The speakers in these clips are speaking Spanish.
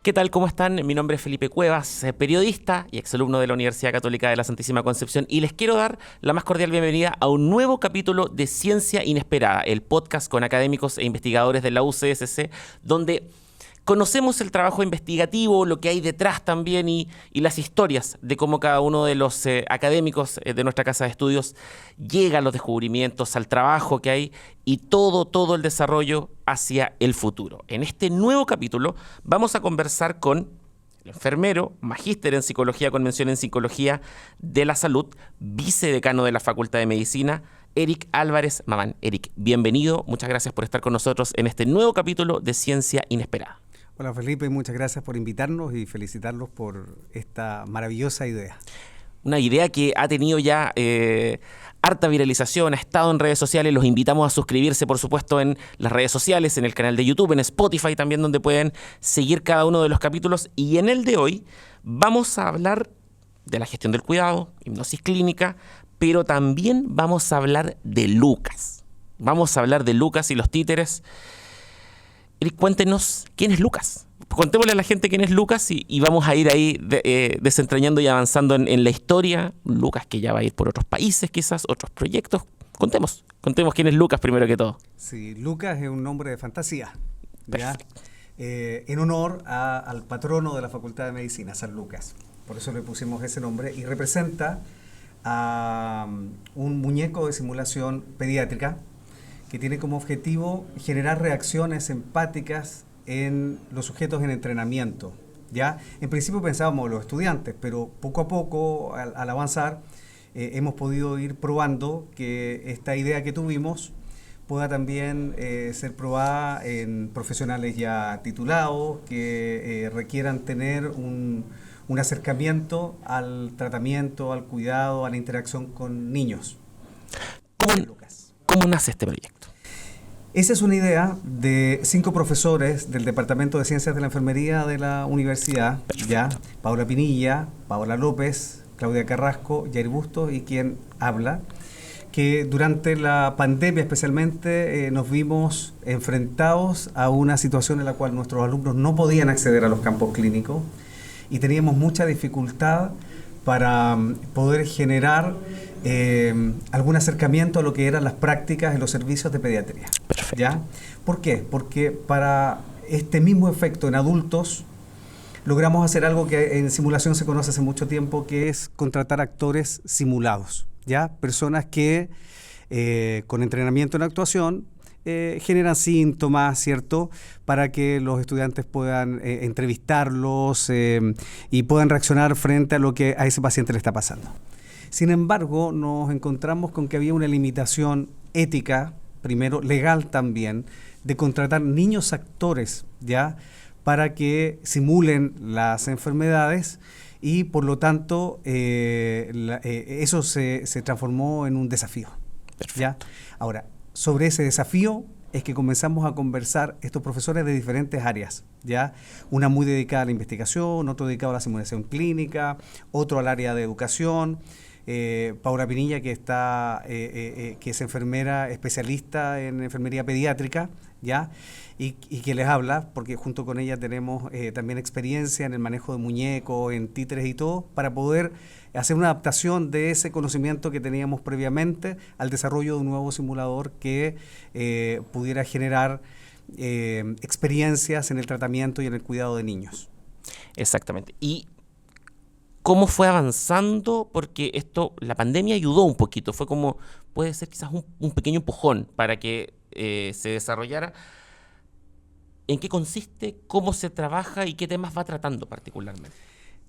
¿Qué tal? ¿Cómo están? Mi nombre es Felipe Cuevas, periodista y exalumno de la Universidad Católica de la Santísima Concepción, y les quiero dar la más cordial bienvenida a un nuevo capítulo de Ciencia Inesperada, el podcast con académicos e investigadores de la UCSC, donde conocemos el trabajo investigativo, lo que hay detrás también y las historias de cómo cada uno de los académicos de nuestra casa de estudios llega a los descubrimientos, al trabajo que hay y todo el desarrollo hacia el futuro. En este nuevo capítulo vamos a conversar con el enfermero, magíster en psicología con mención en psicología de la salud, vicedecano de la Facultad de Medicina, Eric Álvarez Mamán. Eric, bienvenido, muchas gracias por estar con nosotros en este nuevo capítulo de Ciencia Inesperada. Hola Felipe, muchas gracias por invitarnos y felicitarlos por esta maravillosa idea. Una idea que ha tenido ya harta viralización, ha estado en redes sociales. Los invitamos a suscribirse, por supuesto, en las redes sociales, en el canal de YouTube, en Spotify también, donde pueden seguir cada uno de los capítulos. Y en el de hoy vamos a hablar de la gestión del cuidado, hipnosis clínica, pero también vamos a hablar de Lucas. Vamos a hablar de Lucas y los títeres. Eric, cuéntenos quién es Lucas. Contémosle a la gente quién es Lucas y vamos a ir ahí desentrañando y avanzando en la historia. Lucas, que ya va a ir por otros países, quizás, otros proyectos. Contemos quién es Lucas primero que todo. Sí, Lucas es un nombre de fantasía, ¿ya? En honor al patrono de la Facultad de Medicina, San Lucas. Por eso le pusimos ese nombre y representa a un muñeco de simulación pediátrica que tiene como objetivo generar reacciones empáticas en los sujetos en entrenamiento, ¿ya? En principio pensábamos los estudiantes, pero poco a poco, al avanzar, hemos podido ir probando que esta idea que tuvimos pueda también ser probada en profesionales ya titulados que requieran tener un acercamiento al tratamiento, al cuidado, a la interacción con niños. ¿Cómo nace este proyecto? Esa es una idea de 5 profesores del Departamento de Ciencias de la Enfermería de la universidad, ya, Paula Pinilla, Paola López, Claudia Carrasco, Jair Bustos y quien habla, que durante la pandemia especialmente nos vimos enfrentados a una situación en la cual nuestros alumnos no podían acceder a los campos clínicos y teníamos mucha dificultad para poder generar algún acercamiento a lo que eran las prácticas en los servicios de pediatría. Perfecto. ¿Ya? ¿Por qué? Porque para este mismo efecto en adultos logramos hacer algo que en simulación se conoce hace mucho tiempo, que es contratar actores simulados, ¿ya? Personas que con entrenamiento en actuación generan síntomas, ¿cierto? Para que los estudiantes puedan entrevistarlos y puedan reaccionar frente a lo que a ese paciente le está pasando. Sin embargo, nos encontramos con que había una limitación ética, primero legal también, de contratar niños actores, ¿ya? Para que simulen las enfermedades y por lo tanto eso se transformó en un desafío, ¿ya? Ahora, sobre ese desafío es que comenzamos a conversar estos profesores de diferentes áreas, ¿ya? Una muy dedicada a la investigación, otro dedicado a la simulación clínica, otro al área de educación. Paula Pinilla, que es enfermera especialista en enfermería pediátrica, ¿ya? Y que les habla, porque junto con ella tenemos también experiencia en el manejo de muñecos, en títeres y todo, para poder hacer una adaptación de ese conocimiento que teníamos previamente al desarrollo de un nuevo simulador que pudiera generar experiencias en el tratamiento y en el cuidado de niños. Exactamente. Y ¿cómo fue avanzando? Porque la pandemia ayudó un poquito, fue como, puede ser quizás un pequeño empujón para que se desarrollara. ¿En qué consiste? ¿Cómo se trabaja? ¿Y qué temas va tratando particularmente?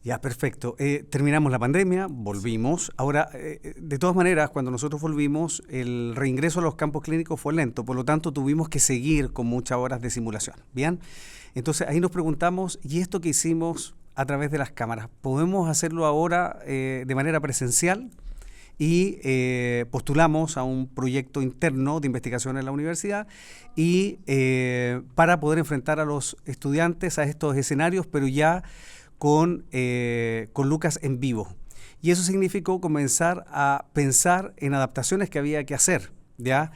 Ya, perfecto. Terminamos la pandemia, volvimos. Ahora, de todas maneras, cuando nosotros volvimos, el reingreso a los campos clínicos fue lento, por lo tanto tuvimos que seguir con muchas horas de simulación. ¿Bien? Entonces ahí nos preguntamos, ¿y esto que hicimos a través de las cámaras, podemos hacerlo ahora de manera presencial? Y postulamos a un proyecto interno de investigación en la universidad y para poder enfrentar a los estudiantes a estos escenarios, pero ya con Lucas en vivo. Y eso significó comenzar a pensar en adaptaciones que había que hacer, ¿ya?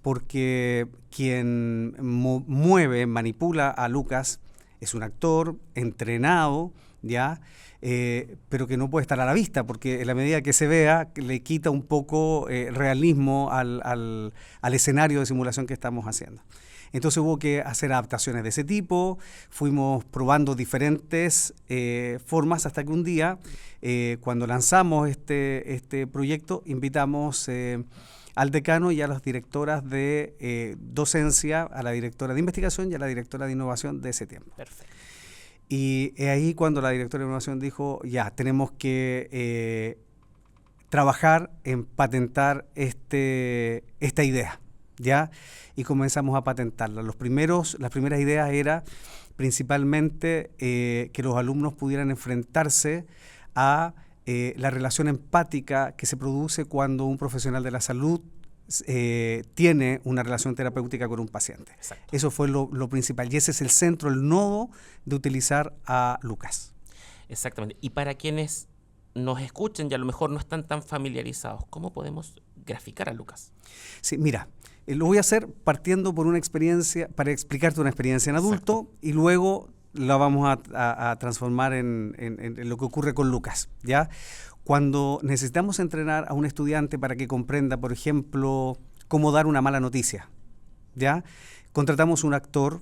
Porque quien mueve, manipula a Lucas es un actor entrenado, ¿ya? Pero que no puede estar a la vista, porque en la medida que se vea, le quita un poco realismo al escenario de simulación que estamos haciendo. Entonces hubo que hacer adaptaciones de ese tipo, fuimos probando diferentes formas hasta que un día, cuando lanzamos este proyecto, invitamos al decano y a las directoras de docencia, a la directora de investigación y a la directora de innovación de ese tiempo. Perfecto. Y es ahí cuando la directora de innovación dijo, ya, tenemos que trabajar en patentar esta idea, ¿ya? Y comenzamos a patentarla. Las primeras ideas era principalmente que los alumnos pudieran enfrentarse a la relación empática que se produce cuando un profesional de la salud tiene una relación terapéutica con un paciente. Exacto. Eso fue lo principal y ese es el centro, el nodo de utilizar a Lucas. Exactamente. Y para quienes nos escuchen y a lo mejor no están tan familiarizados, ¿cómo podemos graficar a Lucas? Sí, mira, lo voy a hacer partiendo por una experiencia, para explicarte una experiencia en adulto. Exacto. Y luego la vamos a transformar en lo que ocurre con Lucas, ¿ya? Cuando necesitamos entrenar a un estudiante para que comprenda, por ejemplo, cómo dar una mala noticia, ¿ya? Contratamos un actor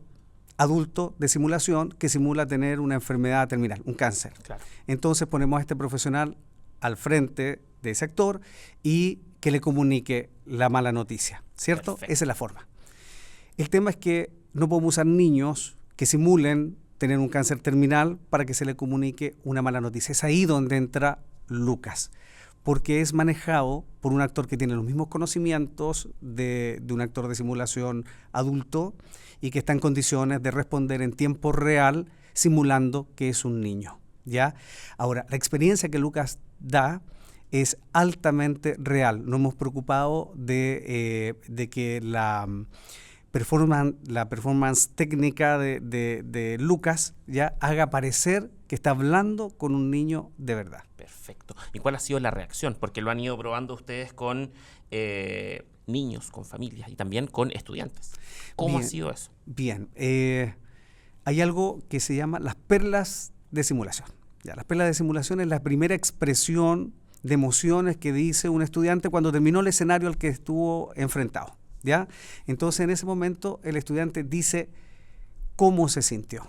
adulto de simulación que simula tener una enfermedad terminal, un cáncer. Claro. Entonces ponemos a este profesional al frente de ese actor y que le comunique la mala noticia, ¿cierto? Perfecto. Esa es la forma. El tema es que no podemos usar niños que simulen tener un cáncer terminal para que se le comunique una mala noticia. Es ahí donde entra Lucas, porque es manejado por un actor que tiene los mismos conocimientos de un actor de simulación adulto y que está en condiciones de responder en tiempo real simulando que es un niño, ¿ya? Ahora, la experiencia que Lucas da es altamente real. Nos hemos preocupado de que la performance técnica de Lucas ya haga parecer que está hablando con un niño de verdad. Perfecto. ¿Y cuál ha sido la reacción? Porque lo han ido probando ustedes con niños, con familias y también con estudiantes. ¿Cómo ha sido eso? Bien. Hay algo que se llama las perlas de simulación. Ya, las perlas de simulación es la primera expresión de emociones que dice un estudiante cuando terminó el escenario al que estuvo enfrentado, ¿ya? Entonces, en ese momento, el estudiante dice cómo se sintió.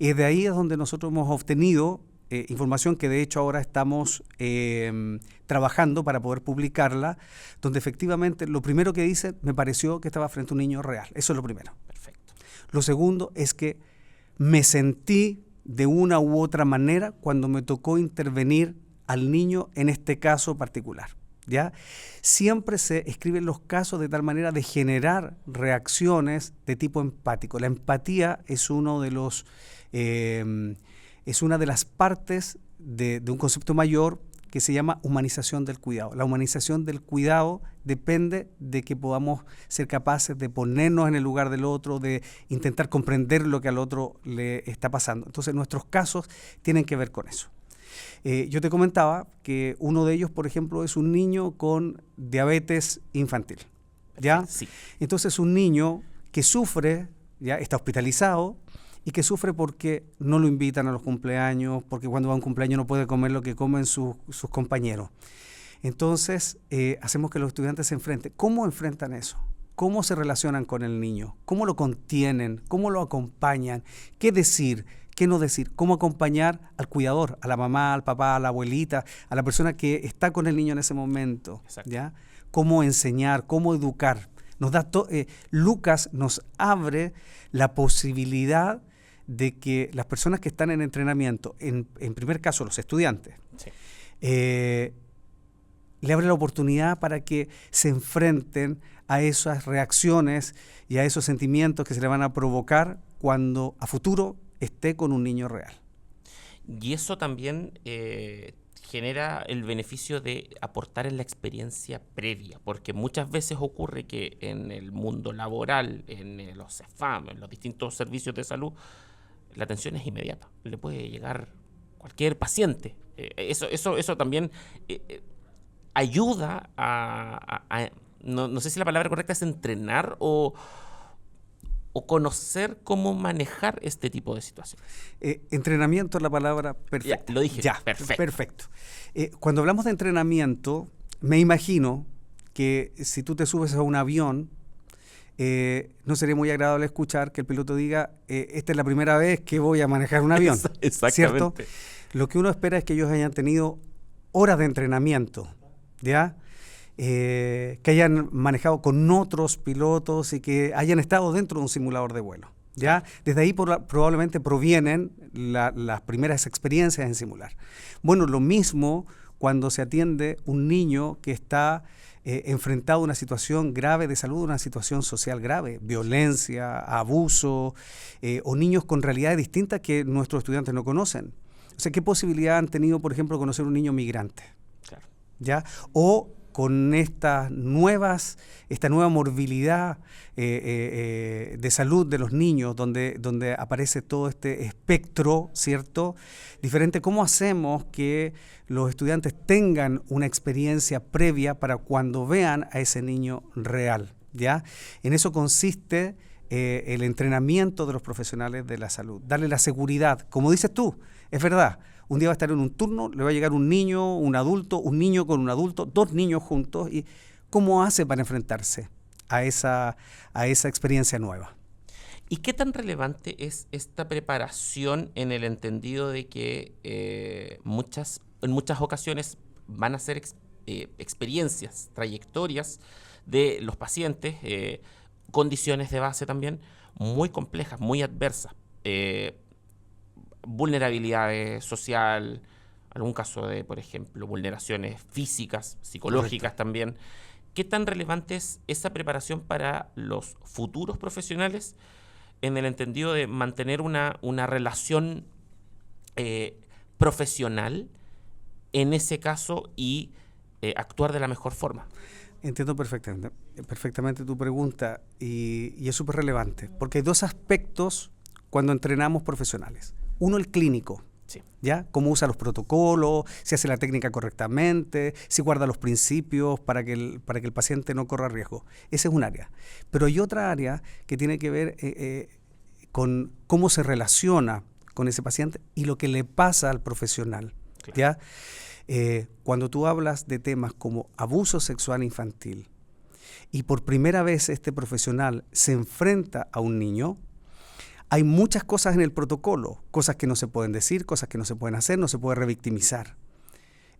Y de ahí es donde nosotros hemos obtenido información que de hecho ahora estamos trabajando para poder publicarla, donde efectivamente lo primero que dice, me pareció que estaba frente a un niño real. Eso es lo primero. Perfecto. Lo segundo es que me sentí de una u otra manera cuando me tocó intervenir al niño en este caso particular, ¿ya? Siempre se escriben los casos de tal manera de generar reacciones de tipo empático. La empatía es uno de los es una de las partes de un concepto mayor que se llama humanización del cuidado. La humanización del cuidado depende de que podamos ser capaces de ponernos en el lugar del otro, de intentar comprender lo que al otro le está pasando. Entonces, nuestros casos tienen que ver con eso. Yo te comentaba que uno de ellos, por ejemplo, es un niño con diabetes infantil, ¿ya? Sí. Entonces, un niño que sufre, ya está hospitalizado, y que sufre porque no lo invitan a los cumpleaños, porque cuando va a un cumpleaños no puede comer lo que comen sus compañeros. Entonces, hacemos que los estudiantes se enfrenten. ¿Cómo enfrentan eso? ¿Cómo se relacionan con el niño? ¿Cómo lo contienen? ¿Cómo lo acompañan? ¿Qué decir? ¿Qué no decir? ¿Cómo acompañar al cuidador, a la mamá, al papá, a la abuelita, a la persona que está con el niño en ese momento? ¿Ya? ¿Cómo enseñar? ¿Cómo educar? Lucas nos abre la posibilidad de que las personas que están en entrenamiento, en primer caso los estudiantes, sí, le abre la oportunidad para que se enfrenten a esas reacciones y a esos sentimientos que se le van a provocar cuando a futuro esté con un niño real. Y eso también genera el beneficio de aportar en la experiencia previa, porque muchas veces ocurre que en el mundo laboral, en los CEFAM, en los distintos servicios de salud, la atención es inmediata, le puede llegar cualquier paciente. Eso también ayuda a no sé si la palabra correcta es entrenar o o conocer cómo manejar este tipo de situaciones? Entrenamiento es la palabra perfecta. Ya, lo dije. Ya, perfecto. perfecto. Cuando hablamos de entrenamiento, me imagino que si tú te subes a un avión, no sería muy agradable escuchar que el piloto diga, esta es la primera vez que voy a manejar un avión. Exactamente. ¿Cierto? Lo que uno espera es que ellos hayan tenido horas de entrenamiento, ¿ya? Que hayan manejado con otros pilotos y que hayan estado dentro de un simulador de vuelo, ¿ya? Desde ahí probablemente provienen las primeras experiencias en simular. Bueno, lo mismo cuando se atiende un niño que está enfrentado a una situación grave de salud, una situación social grave, violencia, abuso, o niños con realidades distintas que nuestros estudiantes no conocen. O sea, ¿qué posibilidad han tenido, por ejemplo, de conocer un niño migrante? Claro. ¿Ya? O con esta nueva morbilidad de salud de los niños, donde aparece todo este espectro, ¿cierto? Diferente. ¿Cómo hacemos que los estudiantes tengan una experiencia previa para cuando vean a ese niño real? ¿Ya? En eso consiste el entrenamiento de los profesionales de la salud. Darle la seguridad. Como dices tú, es verdad. Un día va a estar en un turno, le va a llegar un niño, un adulto, un niño con un adulto, dos niños juntos. ¿Y cómo hace para enfrentarse a esa experiencia nueva? ¿Y qué tan relevante es esta preparación en el entendido de que en muchas ocasiones van a ser experiencias, trayectorias de los pacientes, condiciones de base también muy complejas, muy adversas? Vulnerabilidad social, algún caso de, por ejemplo, vulneraciones físicas, psicológicas. Correcto. También. ¿Qué tan relevante es esa preparación para los futuros profesionales en el entendido de mantener una relación profesional en ese caso y actuar de la mejor forma? Entiendo perfectamente tu pregunta y es súper relevante, porque hay dos aspectos cuando entrenamos profesionales. Uno, el clínico, sí. ¿Ya? Cómo usa los protocolos, si hace la técnica correctamente, si guarda los principios para que el paciente no corra riesgo. Ese es un área. Pero hay otra área que tiene que ver con cómo se relaciona con ese paciente y lo que le pasa al profesional, claro. ¿Ya? Cuando tú hablas de temas como abuso sexual infantil y por primera vez este profesional se enfrenta a un niño, hay muchas cosas en el protocolo, cosas que no se pueden decir, cosas que no se pueden hacer, no se puede revictimizar.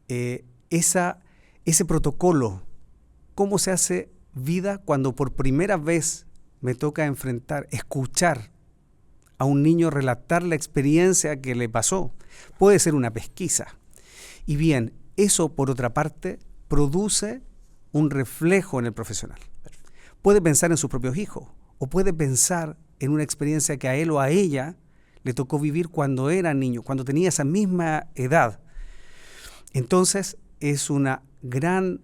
Ese protocolo, ¿cómo se hace vida cuando por primera vez me toca escuchar a un niño relatar la experiencia que le pasó? Puede ser una pesquisa. Y bien, eso por otra parte produce un reflejo en el profesional. Puede pensar en sus propios hijos o puede pensar en una experiencia que a él o a ella le tocó vivir cuando era niño, cuando tenía esa misma edad. Entonces es una gran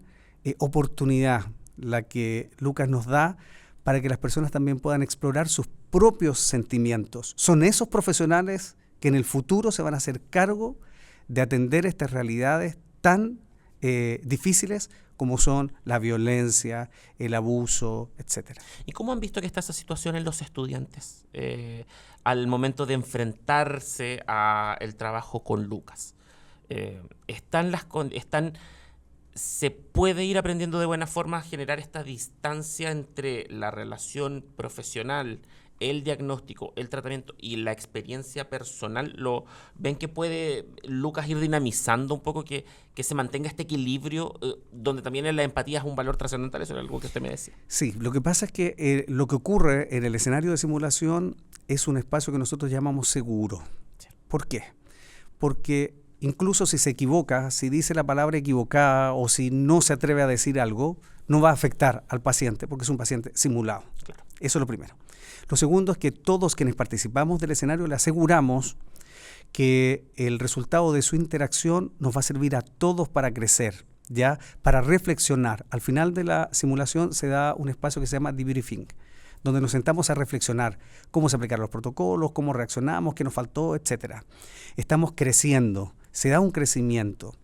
oportunidad la que Lucas nos da para que las personas también puedan explorar sus propios sentimientos. Son esos profesionales que en el futuro se van a hacer cargo de atender estas realidades tan difíciles como son la violencia, el abuso, etcétera. ¿Y cómo han visto que está esa situación en los estudiantes al momento de enfrentarse al trabajo con Lucas? ¿Se puede ir aprendiendo de buena forma a generar esta distancia entre la relación profesional, el diagnóstico, el tratamiento y la experiencia personal? ¿Lo ven que puede Lucas ir dinamizando un poco que se mantenga este equilibrio donde también la empatía es un valor trascendental? Eso era algo que usted me decía. Sí, lo que pasa es que lo que ocurre en el escenario de simulación es un espacio que nosotros llamamos seguro. Sí. ¿Por qué? Porque incluso si se equivoca, si dice la palabra equivocada o si no se atreve a decir algo, no va a afectar al paciente porque es un paciente simulado. Claro. Eso es lo primero. Lo segundo es que todos quienes participamos del escenario le aseguramos que el resultado de su interacción nos va a servir a todos para crecer, ¿ya? Para reflexionar. Al final de la simulación se da un espacio que se llama debriefing, donde nos sentamos a reflexionar cómo se aplicaron los protocolos, cómo reaccionamos, qué nos faltó, etcétera. Estamos creciendo, se da un crecimiento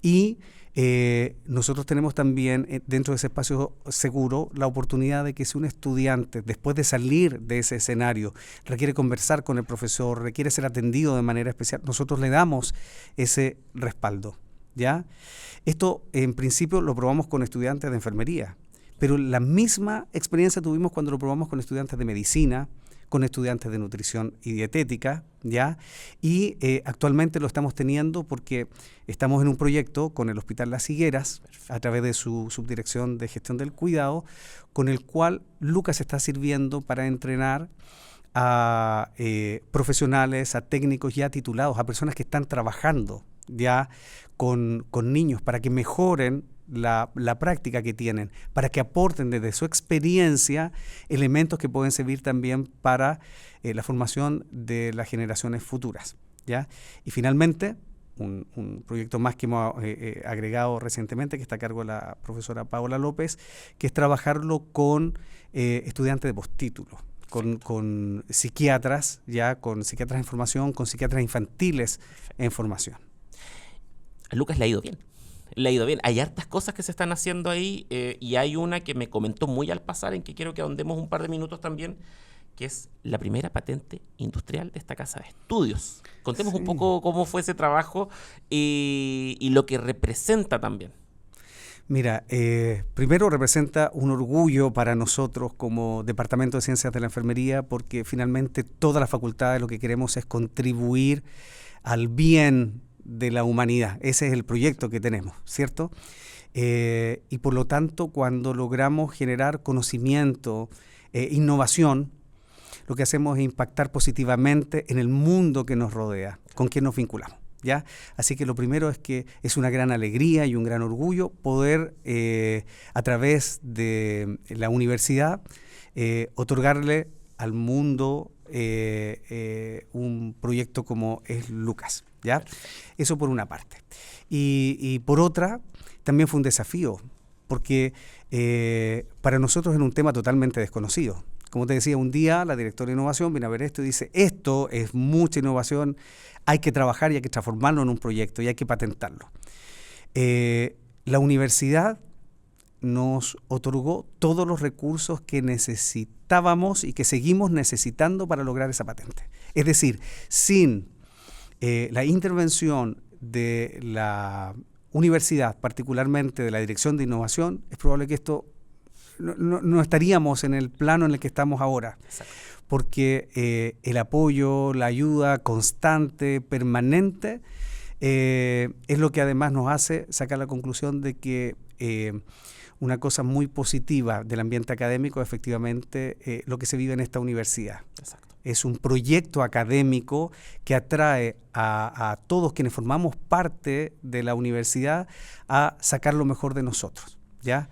y Nosotros tenemos también dentro de ese espacio seguro la oportunidad de que si un estudiante, después de salir de ese escenario, requiere conversar con el profesor, requiere ser atendido de manera especial, nosotros le damos ese respaldo, ¿ya? Esto en principio lo probamos con estudiantes de enfermería, pero la misma experiencia tuvimos cuando lo probamos con estudiantes de medicina, con estudiantes de nutrición y dietética, ¿ya? Y actualmente lo estamos teniendo porque estamos en un proyecto con el Hospital Las Higueras, a través de su subdirección de gestión del cuidado, con el cual Lucas está sirviendo para entrenar a profesionales, a técnicos ya titulados, a personas que están trabajando ya con niños para que mejoren la práctica que tienen, para que aporten desde su experiencia elementos que pueden servir también para la formación de las generaciones futuras, ¿ya? Y finalmente, un proyecto más que hemos agregado recientemente, que está a cargo de la profesora Paola López, que es trabajarlo con estudiantes de postítulo, con psiquiatras, ya con psiquiatras en formación, con psiquiatras infantiles en formación. A Lucas le ha ido bien. Le ha ido bien. Hay hartas cosas que se están haciendo ahí y hay una que me comentó muy al pasar, en que quiero que ahondemos un par de minutos también, que es la primera patente industrial de esta casa de estudios. Contemos un poco cómo fue ese trabajo y lo que representa también. Mira, primero representa un orgullo para nosotros como Departamento de Ciencias de la Enfermería, porque finalmente todas las facultades lo que queremos es contribuir al bien de la humanidad. Ese es el proyecto que tenemos, ¿cierto? Y por lo tanto, cuando logramos generar conocimiento, innovación, lo que hacemos es impactar positivamente en el mundo que nos rodea, con quien nos vinculamos, ¿ya? Así que lo primero es que es una gran alegría y un gran orgullo poder, a través de la universidad, otorgarle al mundo un proyecto como es Lucas, ¿ya? Eso por una parte. Y por otra, también fue un desafío, porque para nosotros era un tema totalmente desconocido. Como te decía, un día la directora de innovación viene a ver esto y dice, esto es mucha innovación, hay que trabajar y hay que transformarlo en un proyecto y hay que patentarlo. La universidad nos otorgó todos los recursos que necesitábamos y que seguimos necesitando para lograr esa patente. Es decir, sin la intervención de la universidad, particularmente de la Dirección de Innovación, es probable que esto no estaríamos en el plano en el que estamos ahora. Exacto. Porque el apoyo, la ayuda constante, permanente, es lo que además nos hace sacar la conclusión de que una cosa muy positiva del ambiente académico, efectivamente, lo que se vive en esta universidad. Exacto. Es un proyecto académico que atrae a todos quienes formamos parte de la universidad a sacar lo mejor de nosotros, ¿ya?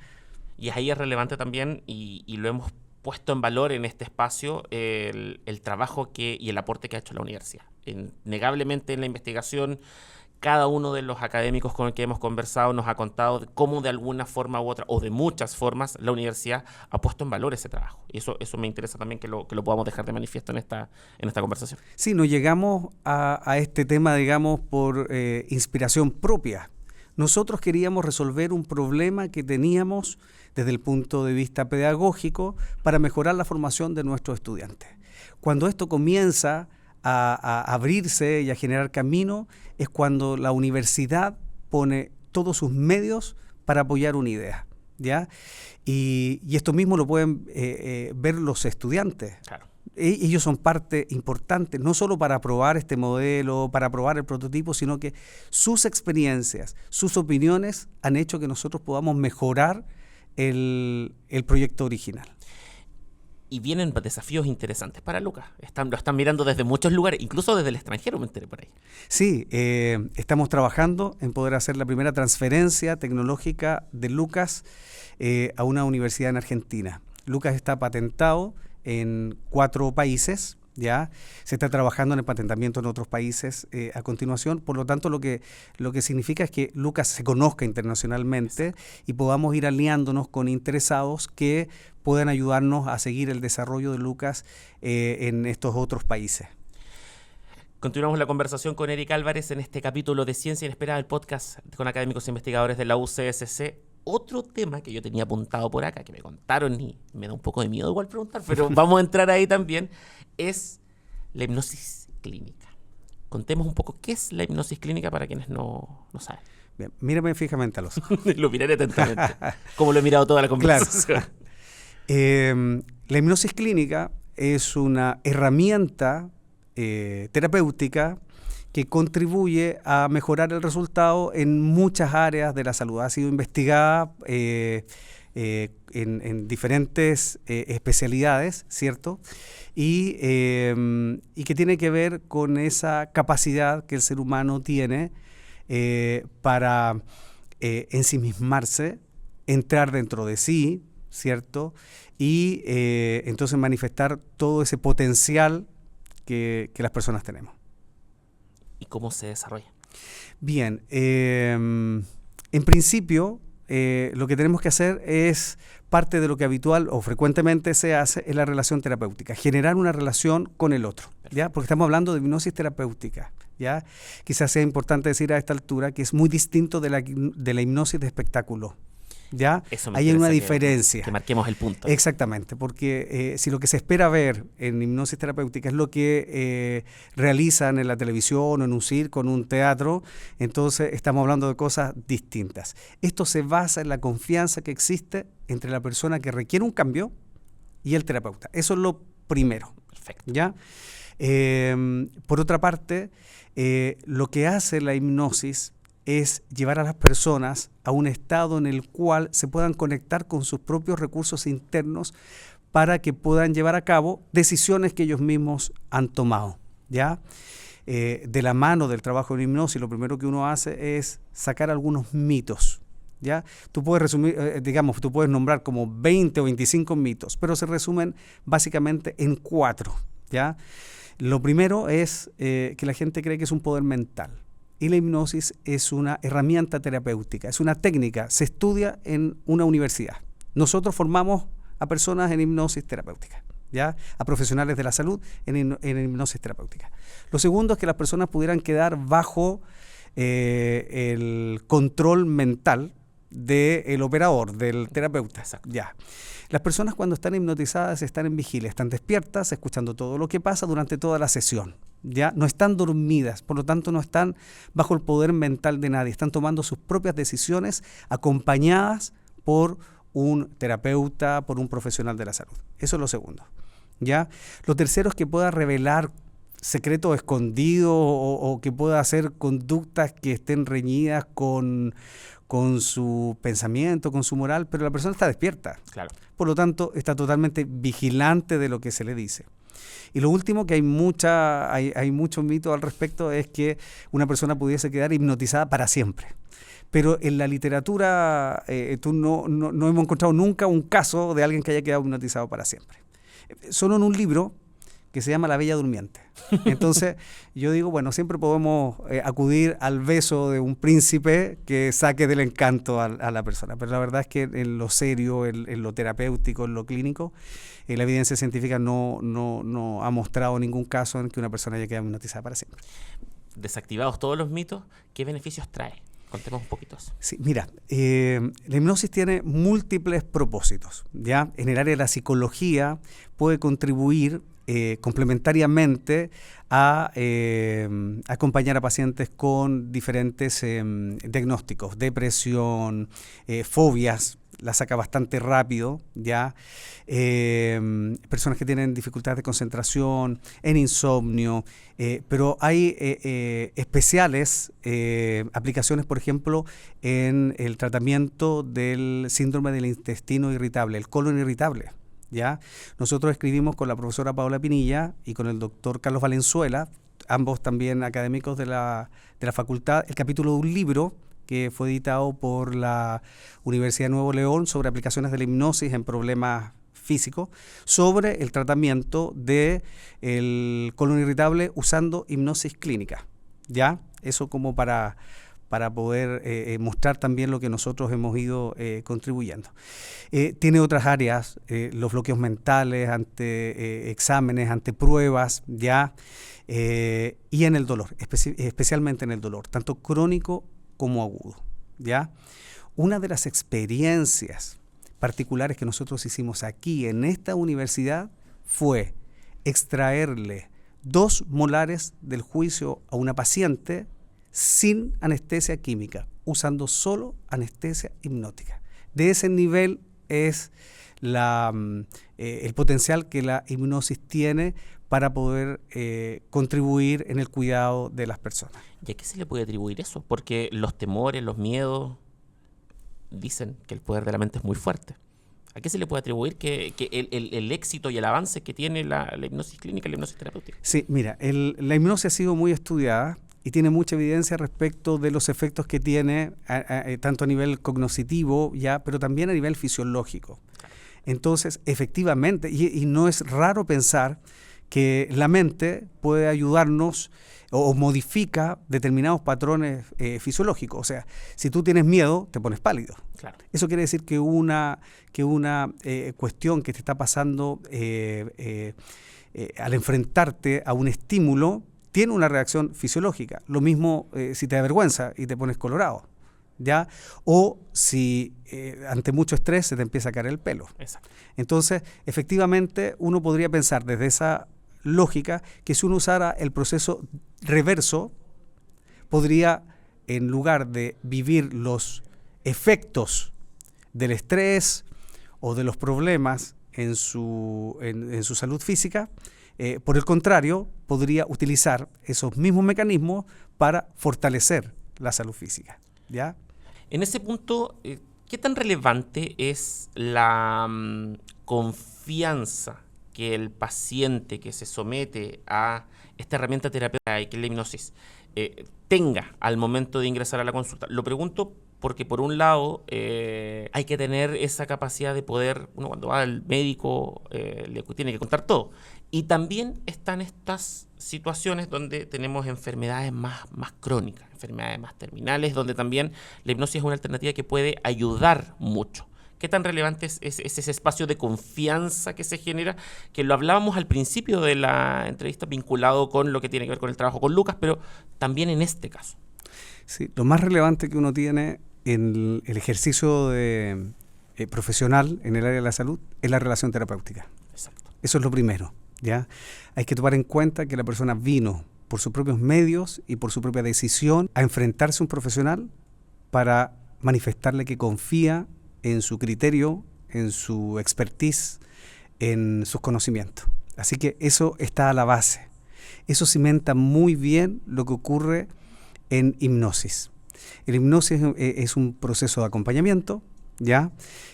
Y ahí es relevante también, y lo hemos puesto en valor en este espacio, el trabajo y el aporte que ha hecho la universidad. Innegablemente en la investigación, cada uno de los académicos con el que hemos conversado nos ha contado cómo de alguna forma u otra, o de muchas formas, la universidad ha puesto en valor ese trabajo. Y eso me interesa también que lo podamos dejar de manifiesto en esta conversación. Sí, nos llegamos a este tema, digamos, por inspiración propia. Nosotros queríamos resolver un problema que teníamos desde el punto de vista pedagógico para mejorar la formación de nuestros estudiantes. Cuando esto comienza a abrirse y a generar camino, es cuando la universidad pone todos sus medios para apoyar una idea, ¿ya? Y esto mismo lo pueden ver los estudiantes. Claro. Ellos son parte importante, no solo para aprobar este modelo, para aprobar el prototipo, sino que sus experiencias, sus opiniones han hecho que nosotros podamos mejorar el proyecto original. Y vienen desafíos interesantes para Lucas. Lo están mirando desde muchos lugares, incluso desde el extranjero, me enteré por ahí. Sí, estamos trabajando en poder hacer la primera transferencia tecnológica de Lucas a una universidad en Argentina. Lucas está patentado en 4 países, ¿ya? Se está trabajando en el patentamiento en otros países a continuación. Por lo tanto, lo que significa es que Lucas se conozca internacionalmente y podamos ir aliándonos con interesados que puedan ayudarnos a seguir el desarrollo de Lucas en estos otros países. Continuamos la conversación con Eric Álvarez en este capítulo de Ciencia Inesperada, el podcast con académicos e investigadores de la UCSC. Otro tema que yo tenía apuntado por acá, que me contaron y me da un poco de miedo igual preguntar, pero vamos a entrar ahí también, es la hipnosis clínica. Contemos un poco qué es la hipnosis clínica para quienes no saben. Bien, mírame fijamente a los ojos. Lo miraré atentamente, como lo he mirado toda la conversación. Claro. La hipnosis clínica es una herramienta terapéutica que contribuye a mejorar el resultado en muchas áreas de la salud. Ha sido investigada en diferentes especialidades, ¿cierto? Y que tiene que ver con esa capacidad que el ser humano tiene para ensimismarse, entrar dentro de sí, ¿cierto? Y entonces manifestar todo ese potencial que las personas tenemos. ¿Y cómo se desarrolla? Bien, en principio lo que tenemos que hacer es parte de lo que habitual o frecuentemente se hace en la relación terapéutica, generar una relación con el otro, ¿ya? Porque estamos hablando de hipnosis terapéutica, ¿ya? Quizás sea importante decir a esta altura que es muy distinto de la hipnosis de espectáculo. ¿Ya? Hay una diferencia. Que marquemos el punto. Exactamente, porque si lo que se espera ver en hipnosis terapéutica es lo que realizan en la televisión o en un circo, en un teatro, entonces estamos hablando de cosas distintas. Esto se basa en la confianza que existe entre la persona que requiere un cambio y el terapeuta. Eso es lo primero. Perfecto. ¿Ya? Por otra parte, lo que hace la hipnosis es llevar a las personas a un estado en el cual se puedan conectar con sus propios recursos internos para que puedan llevar a cabo decisiones que ellos mismos han tomado, ¿ya? De la mano del trabajo en hipnosis, lo primero que uno hace es sacar algunos mitos, ¿ya? Tú puedes resumir, tú puedes nombrar como 20 o 25 mitos, pero se resumen básicamente en 4, ¿ya? Lo primero es que la gente cree que es un poder mental. Y la hipnosis es una herramienta terapéutica, es una técnica, se estudia en una universidad. Nosotros formamos a personas en hipnosis terapéutica, ¿ya? A profesionales de la salud en hipnosis terapéutica. Lo segundo es que las personas pudieran quedar bajo el control mental del operador, del terapeuta. Ya. Las personas cuando están hipnotizadas están en vigilia, están despiertas, escuchando todo lo que pasa durante toda la sesión. Ya no están dormidas, por lo tanto no están bajo el poder mental de nadie, están tomando sus propias decisiones acompañadas por un terapeuta, por un profesional de la salud. Eso es lo segundo. ¿Ya? Lo tercero es que pueda revelar secretos escondidos o que pueda hacer conductas que estén reñidas con su pensamiento, con su moral, pero la persona está despierta. Claro. Por lo tanto, está totalmente vigilante de lo que se le dice. Y lo último, que hay mucho mito al respecto, es que una persona pudiese quedar hipnotizada para siempre. Pero en la literatura no hemos encontrado nunca un caso de alguien que haya quedado hipnotizado para siempre. Solo en un libro que se llama La Bella Durmiente. Entonces, yo digo, bueno, siempre podemos acudir al beso de un príncipe que saque del encanto a la persona. Pero la verdad es que en lo serio, en lo terapéutico, en lo clínico, la evidencia científica no ha mostrado ningún caso en que una persona haya quedado hipnotizada para siempre. Desactivados todos los mitos, ¿qué beneficios trae? Contemos un poquito eso. Sí, mira, la hipnosis tiene múltiples propósitos, ¿ya? En el área de la psicología puede contribuir complementariamente a acompañar a pacientes con diferentes diagnósticos, depresión, fobias, la saca bastante rápido, ¿ya? Personas que tienen dificultades de concentración, en insomnio, pero hay especiales aplicaciones, por ejemplo, en el tratamiento del síndrome del intestino irritable, el colon irritable, ¿ya? Nosotros escribimos con la profesora Paola Pinilla y con el doctor Carlos Valenzuela, ambos también académicos de la facultad, el capítulo de un libro que fue editado por la Universidad de Nuevo León sobre aplicaciones de la hipnosis en problemas físicos, sobre el tratamiento del colon irritable usando hipnosis clínica, ¿ya? Eso como para poder mostrar también lo que nosotros hemos ido contribuyendo. Tiene otras áreas, los bloqueos mentales ante exámenes, ante pruebas, ¿ya? y en el dolor, especialmente en el dolor, tanto crónico como agudo, ¿ya? Una de las experiencias particulares que nosotros hicimos aquí en esta universidad fue extraerle 2 molares del juicio a una paciente sin anestesia química, usando solo anestesia hipnótica. De ese nivel es el potencial que la hipnosis tiene para poder contribuir en el cuidado de las personas. ¿Y a qué se le puede atribuir eso? Porque los temores, los miedos, dicen que el poder de la mente es muy fuerte. ¿A qué se le puede atribuir que el éxito y el avance que tiene la hipnosis clínica, la hipnosis terapéutica? Sí, mira, la hipnosis ha sido muy estudiada y tiene mucha evidencia respecto de los efectos que tiene tanto a nivel cognitivo, pero también a nivel fisiológico. Entonces, efectivamente, y no es raro pensar que la mente puede ayudarnos o modifica determinados patrones fisiológicos. O sea, si tú tienes miedo, te pones pálido. Claro. Eso quiere decir que una cuestión que te está pasando al enfrentarte a un estímulo tiene una reacción fisiológica. Lo mismo si te da vergüenza y te pones colorado, ¿ya? O si ante mucho estrés se te empieza a caer el pelo. Exacto. Entonces, efectivamente, uno podría pensar desde esa lógica que si uno usara el proceso reverso, podría, en lugar de vivir los efectos del estrés o de los problemas en su salud física, por el contrario, podría utilizar esos mismos mecanismos para fortalecer la salud física, ¿ya? En ese punto, ¿qué tan relevante es la confianza que el paciente que se somete a esta herramienta terapéutica y que es la hipnosis tenga al momento de ingresar a la consulta? Lo pregunto porque por un lado hay que tener esa capacidad de poder, uno cuando va al médico le tiene que contar todo. Y también están estas situaciones donde tenemos enfermedades más crónicas, enfermedades más terminales, donde también la hipnosis es una alternativa que puede ayudar mucho. ¿Qué tan relevante es ese espacio de confianza que se genera? Que lo hablábamos al principio de la entrevista vinculado con lo que tiene que ver con el trabajo con Lucas, pero también en este caso. Sí, lo más relevante que uno tiene en el ejercicio profesional en el área de la salud es la relación terapéutica. Exacto. Eso es lo primero, ¿ya? Hay que tomar en cuenta que la persona vino por sus propios medios y por su propia decisión a enfrentarse a un profesional para manifestarle que confía en su criterio, en su expertise, en sus conocimientos. Así que eso está a la base. Eso cimenta muy bien lo que ocurre en hipnosis. El hipnosis es un proceso de acompañamiento, ¿ya?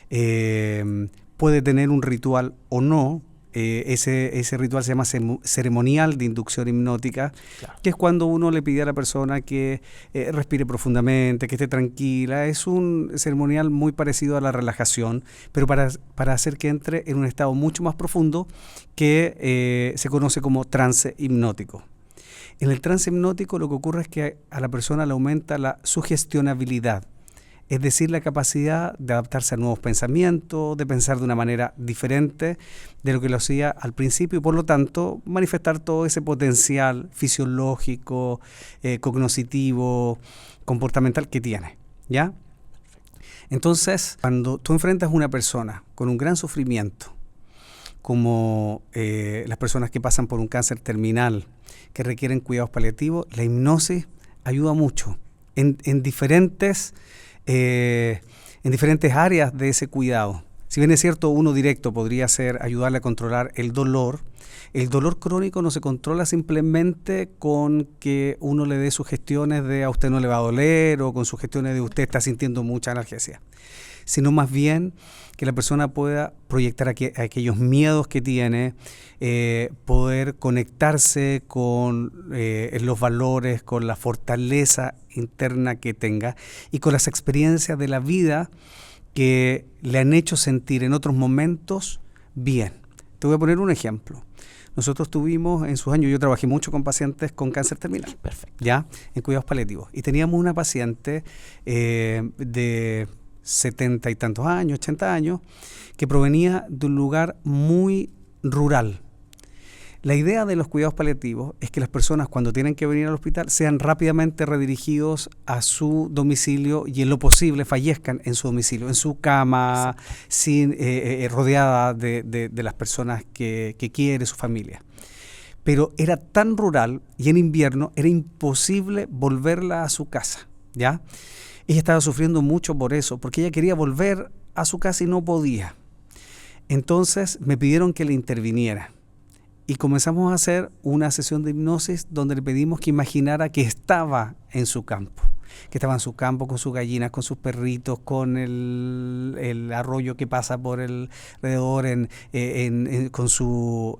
Puede tener un ritual o no. Ese ritual se llama ceremonial de inducción hipnótica, claro, que es cuando uno le pide a la persona que respire profundamente, que esté tranquila. Es un ceremonial muy parecido a la relajación, pero para hacer que entre en un estado mucho más profundo que se conoce como trance hipnótico. En el trance hipnótico lo que ocurre es que a la persona le aumenta la sugestionabilidad, es decir, la capacidad de adaptarse a nuevos pensamientos, de pensar de una manera diferente de lo que lo hacía al principio y por lo tanto manifestar todo ese potencial fisiológico, cognitivo, comportamental que tiene, ¿ya? Entonces, cuando tú enfrentas a una persona con un gran sufrimiento, como las personas que pasan por un cáncer terminal, que requieren cuidados paliativos, la hipnosis ayuda mucho en diferentes áreas de ese cuidado. Si bien es cierto, uno directo podría ser ayudarle a controlar el dolor crónico no se controla simplemente con que uno le dé sugestiones de a usted no le va a doler o con sugestiones de usted está sintiendo mucha analgesia, sino más bien que la persona pueda proyectar aquellos miedos que tiene, poder conectarse con los valores, con la fortaleza interna que tenga y con las experiencias de la vida que le han hecho sentir en otros momentos bien. Te voy a poner un ejemplo. Nosotros tuvimos en sus años, yo trabajé mucho con pacientes con cáncer terminal, perfecto, ¿ya? En cuidados paliativos. Y teníamos una paciente de 70 y tantos años, 80 años, que provenía de un lugar muy rural. La idea de los cuidados paliativos es que las personas cuando tienen que venir al hospital sean rápidamente redirigidos a su domicilio y en lo posible fallezcan en su domicilio, en su cama, sin, rodeada de las personas que quiere, su familia. Pero era tan rural y en invierno era imposible volverla a su casa, ¿ya? Ella estaba sufriendo mucho por eso, porque ella quería volver a su casa y no podía. Entonces me pidieron que le interviniera y comenzamos a hacer una sesión de hipnosis donde le pedimos que imaginara que estaba en su campo, con sus gallinas, con sus perritos, con el arroyo que pasa por alrededor, con su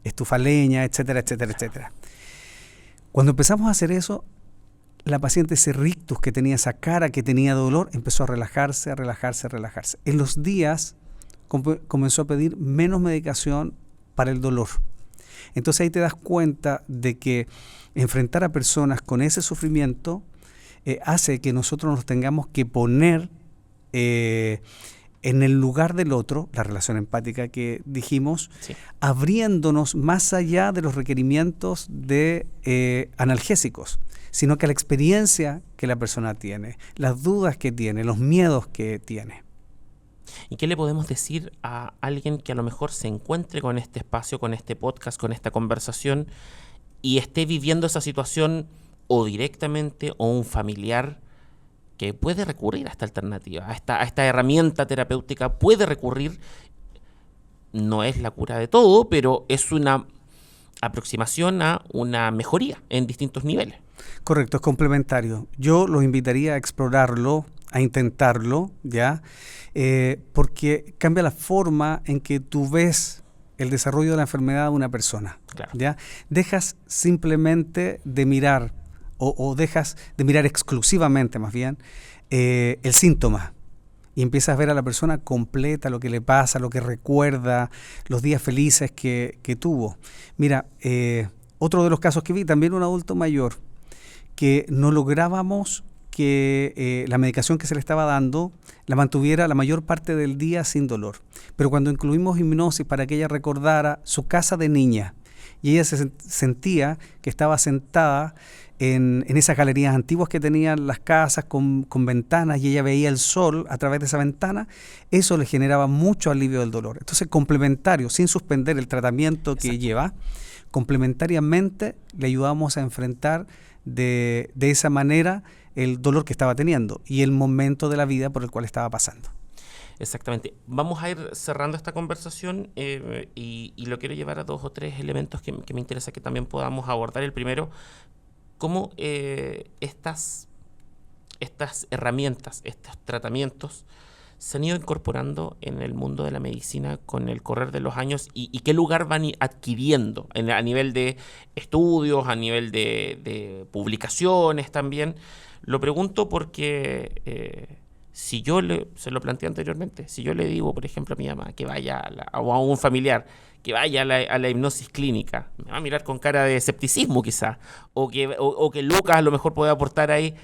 estufa leña, etcétera, etcétera, etcétera. Cuando empezamos a hacer eso, la paciente, ese rictus que tenía, esa cara que tenía dolor, empezó a relajarse, a relajarse, a relajarse. En los días comenzó a pedir menos medicación para el dolor. Entonces ahí te das cuenta de que enfrentar a personas con ese sufrimiento hace que nosotros nos tengamos que poner en el lugar del otro, la relación empática que dijimos, sí, abriéndonos más allá de los requerimientos de analgésicos, sino que a la experiencia que la persona tiene, las dudas que tiene, los miedos que tiene. ¿Y qué le podemos decir a alguien que a lo mejor se encuentre con este espacio, con este podcast, con esta conversación y esté viviendo esa situación o directamente o un familiar que puede recurrir a esta alternativa, a esta herramienta terapéutica, puede recurrir? No es la cura de todo, pero es una aproximación a una mejoría en distintos niveles. Correcto, es complementario. Yo los invitaría a explorarlo, a intentarlo, ¿ya? Porque cambia la forma en que tú ves el desarrollo de la enfermedad de una persona, claro, ¿ya? Dejas simplemente de mirar, o dejas de mirar exclusivamente, más bien, el síntoma, y empiezas a ver a la persona completa, lo que le pasa, lo que recuerda, los días felices que tuvo. Mira, otro de los casos que vi, también un adulto mayor, que no lográbamos que la medicación que se le estaba dando la mantuviera la mayor parte del día sin dolor. Pero cuando incluimos hipnosis para que ella recordara su casa de niña, y ella se sentía que estaba sentada en esas galerías antiguas que tenían las casas con ventanas, y ella veía el sol a través de esa ventana, eso le generaba mucho alivio del dolor. Entonces, complementario, sin suspender el tratamiento que Exacto. lleva, complementariamente le ayudamos a enfrentar de esa manera el dolor que estaba teniendo y el momento de la vida por el cual estaba pasando. Exactamente. Vamos a ir cerrando esta conversación y lo quiero llevar a 2 o 3 elementos que me interesa que también podamos abordar. El primero, cómo estas herramientas, estos tratamientos se han ido incorporando en el mundo de la medicina con el correr de los años y qué lugar van adquiriendo a nivel de estudios, a nivel de publicaciones también. Lo pregunto porque si yo se lo planteé anteriormente, si yo le digo, por ejemplo, a mi mamá que vaya o a un familiar que vaya a la hipnosis clínica, me va a mirar con cara de escepticismo quizá, o que Lucas a lo mejor puede aportar ahí,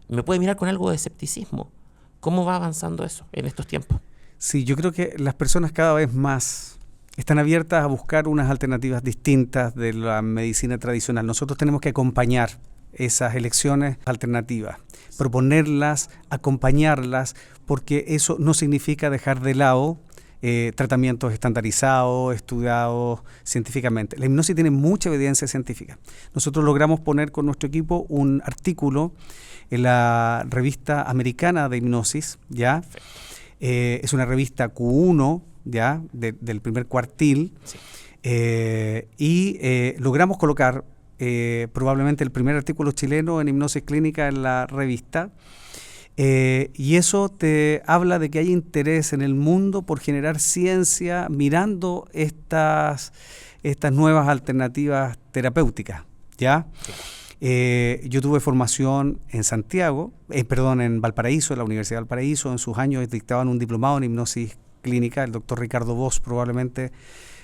me puede mirar con algo de escepticismo. ¿Cómo va avanzando eso en estos tiempos? Sí, yo creo que las personas cada vez más están abiertas a buscar unas alternativas distintas de la medicina tradicional. Nosotros tenemos que acompañar esas elecciones alternativas, proponerlas, acompañarlas, porque eso no significa dejar de lado tratamientos estandarizados, estudiados científicamente. La hipnosis tiene mucha evidencia científica. Nosotros logramos poner con nuestro equipo un artículo en la revista americana de hipnosis, ¿ya? Es una revista Q1, ¿ya? Del primer cuartil, sí. Y logramos colocar probablemente el primer artículo chileno en hipnosis clínica en la revista, y eso te habla de que hay interés en el mundo por generar ciencia mirando estas nuevas alternativas terapéuticas, ¿ya? Yo tuve formación en Santiago, en Valparaíso, en la Universidad de Valparaíso. En sus años dictaban un diplomado en hipnosis clínica, el doctor Ricardo Bosch, probablemente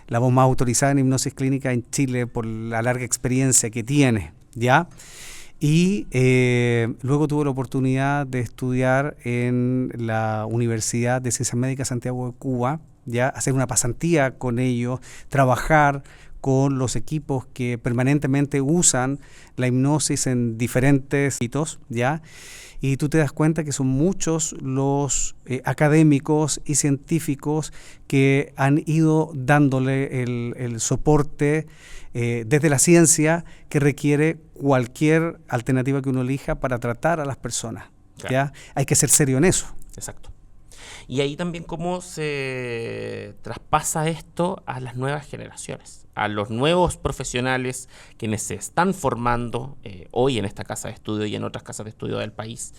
la voz más autorizada en hipnosis clínica en Chile por la larga experiencia que tiene, ¿ya? Y luego tuve la oportunidad de estudiar en la Universidad de Ciencias Médicas Santiago de Cuba, ya hacer una pasantía con ellos, trabajar con los equipos que permanentemente usan la hipnosis en diferentes hitos, ¿ya? Y tú te das cuenta que son muchos los académicos y científicos que han ido dándole el soporte desde la ciencia que requiere cualquier alternativa que uno elija para tratar a las personas. Claro. ¿Ya? Hay que ser serio en eso. Exacto. Y ahí también cómo se traspasa esto a las nuevas generaciones, a los nuevos profesionales quienes se están formando hoy en esta casa de estudio y en otras casas de estudio del país.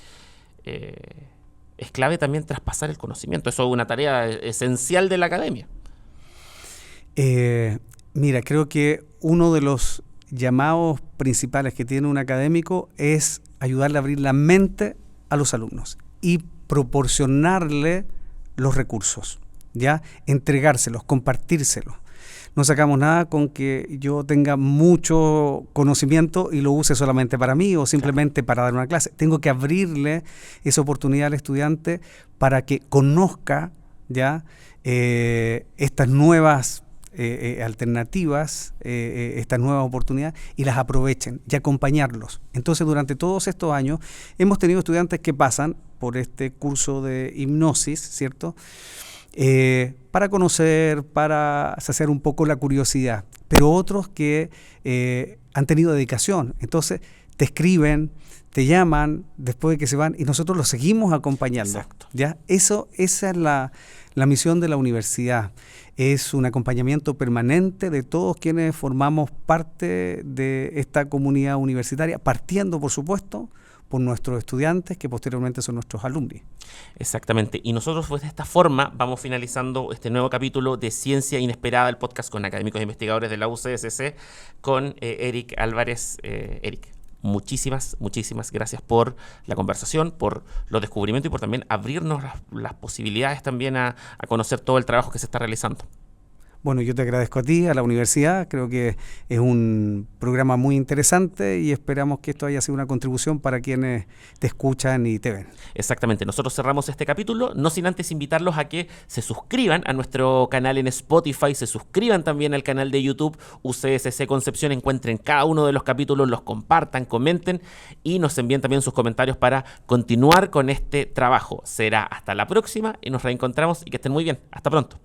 Es clave también traspasar el conocimiento. Eso es una tarea esencial de la academia. Mira, creo que uno de los llamados principales que tiene un académico es ayudarle a abrir la mente a los alumnos y proporcionarle los recursos, ¿ya? Entregárselos, compartírselos. No sacamos nada con que yo tenga mucho conocimiento y lo use solamente para mí o simplemente para dar una clase. Tengo que abrirle esa oportunidad al estudiante para que conozca, ¿ya? Estas nuevas alternativas, estas nuevas oportunidades y las aprovechen y acompañarlos. Entonces, durante todos estos años hemos tenido estudiantes que pasan por este curso de hipnosis, ¿cierto? Para conocer, para saciar un poco la curiosidad, pero otros que han tenido dedicación. Entonces, te escriben, te llaman después de que se van y nosotros los seguimos acompañando. Exacto. ¿Ya? Esa es la misión de la universidad. Es un acompañamiento permanente de todos quienes formamos parte de esta comunidad universitaria, partiendo, por supuesto, por nuestros estudiantes, que posteriormente son nuestros alumnos. Exactamente. Y nosotros, pues, de esta forma vamos finalizando este nuevo capítulo de Ciencia Inesperada, el podcast con académicos e investigadores de la UCSC, con Eric Álvarez. Eric, muchísimas gracias por la conversación, por los descubrimientos y por también abrirnos las posibilidades también a conocer todo el trabajo que se está realizando. Bueno, yo te agradezco a ti, a la universidad. Creo que es un programa muy interesante y esperamos que esto haya sido una contribución para quienes te escuchan y te ven. Exactamente. Nosotros cerramos este capítulo, no sin antes invitarlos a que se suscriban a nuestro canal en Spotify, se suscriban también al canal de YouTube UCSC Concepción, encuentren cada uno de los capítulos, los compartan, comenten y nos envíen también sus comentarios para continuar con este trabajo. Será hasta la próxima y nos reencontramos y que estén muy bien. Hasta pronto.